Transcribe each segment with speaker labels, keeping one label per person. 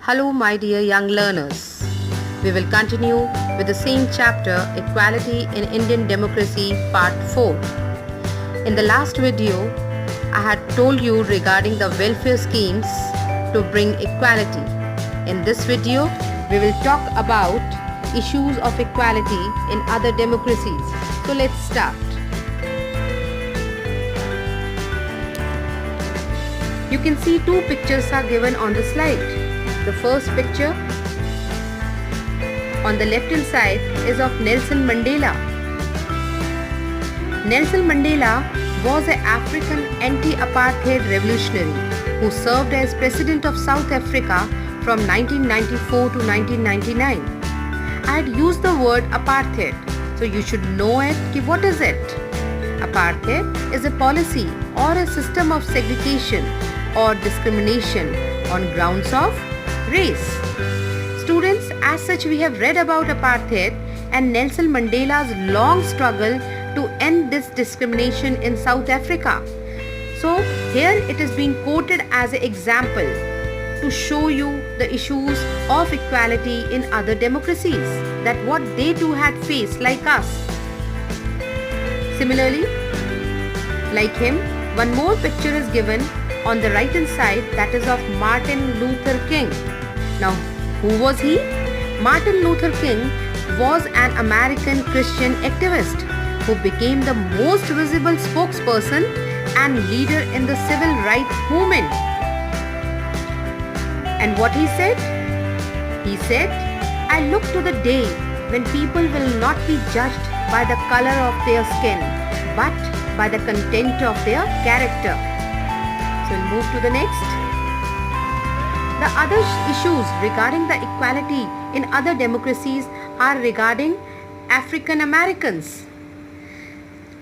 Speaker 1: Hello, my dear young learners. We will continue with the same chapter, Equality in Indian Democracy, Part 4. In the last video, I had told you regarding the welfare schemes to bring equality. In this video, we will talk about issues of equality in other democracies. So let's start. You can see two pictures are given on the slide. The first picture on the left hand side is of Nelson Mandela. Nelson Mandela was an African anti-apartheid revolutionary who served as President of South Africa from 1994 to 1999. I had used the word apartheid, so you should know it. What is it? Apartheid is a policy or a system of segregation or discrimination on grounds of race. Students, as such, we have read about apartheid and Nelson Mandela's long struggle to end this discrimination in South Africa. So here it is being quoted as an example to show you the issues of equality in other democracies, that what they too had faced like us. Similarly, like him, one more picture is given on the right hand side, that is of Martin Luther King. Now, who was he? Martin Luther King was an American Christian activist who became the most visible spokesperson and leader in the civil rights movement. And what he said? He said, "I look to the day when people will not be judged by the color of their skin, but by the content of their character." So we'll move to the next. The other issues regarding the equality in other democracies are regarding African Americans.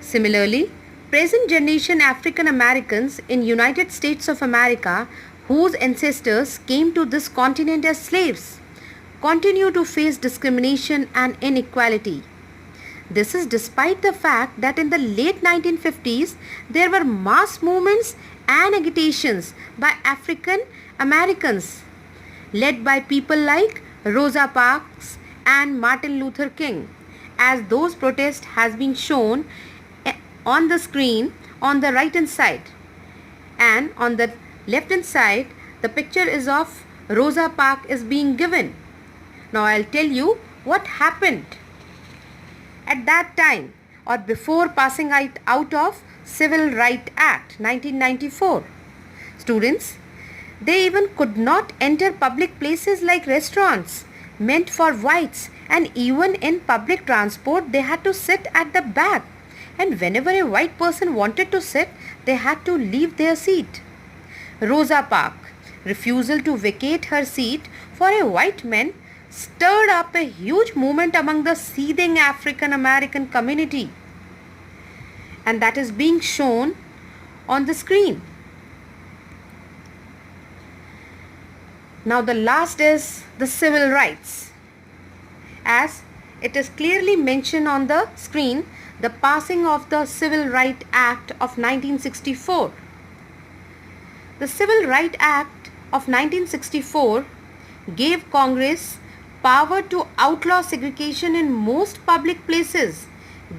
Speaker 1: Similarly, present generation African Americans in United States of America whose ancestors came to this continent as slaves continue to face discrimination and inequality. This is despite the fact that in the late 1950s there were mass movements and agitations by African Americans led by people like Rosa Parks and Martin Luther King, as those protests has been shown on the screen on the right hand side, and on the left hand side the picture is of Rosa Parks is being given. Now I'll tell you what happened at that time or before passing out of Civil Rights Act 1994. Students, they even could not enter public places like restaurants meant for whites, and even in public transport they had to sit at the back, and whenever a white person wanted to sit they had to leave their seat. Rosa Parks' refusal to vacate her seat for a white man stirred up a huge movement among the seething African American community, and that is being shown on the screen. Now the last is the civil rights. As it is clearly mentioned on the screen, the passing of the Civil Rights Act of 1964. The Civil Rights Act of 1964 gave Congress power to outlaw segregation in most public places,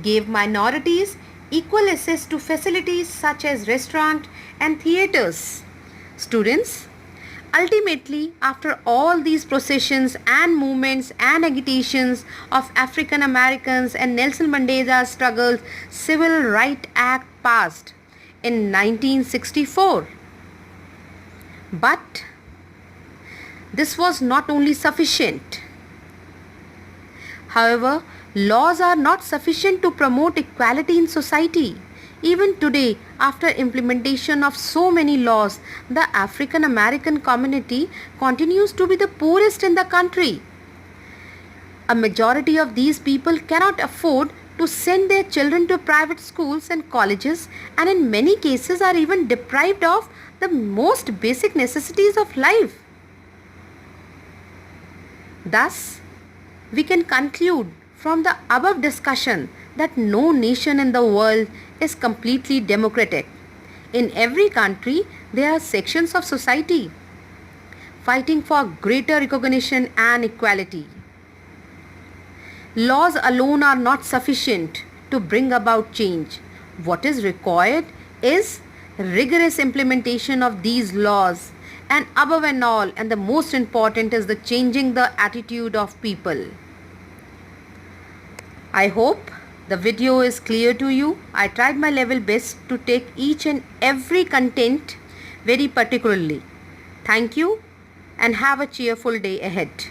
Speaker 1: gave minorities equal access to facilities such as restaurants and theaters. Students, ultimately, after all these processions and movements and agitations of African Americans and Nelson Mandela's struggles, Civil Rights Act passed in 1964. But this was not only sufficient. However, laws are not sufficient to promote equality in society. Even today, after implementation of so many laws, the African American community continues to be the poorest in the country. A majority of these people cannot afford to send their children to private schools and colleges, and in many cases are even deprived of the most basic necessities of life. Thus, we can conclude from the above discussion that no nation in the world is completely democratic. In every country, there are sections of society. fighting for greater recognition and equality. Laws alone are not sufficient to bring about change. What is required is rigorous implementation of these laws, and above and all, and the most important, is the changing the attitude of people. I hope the video is clear to you. I tried my level best to take each and every content very particularly. Thank you and have a cheerful day ahead.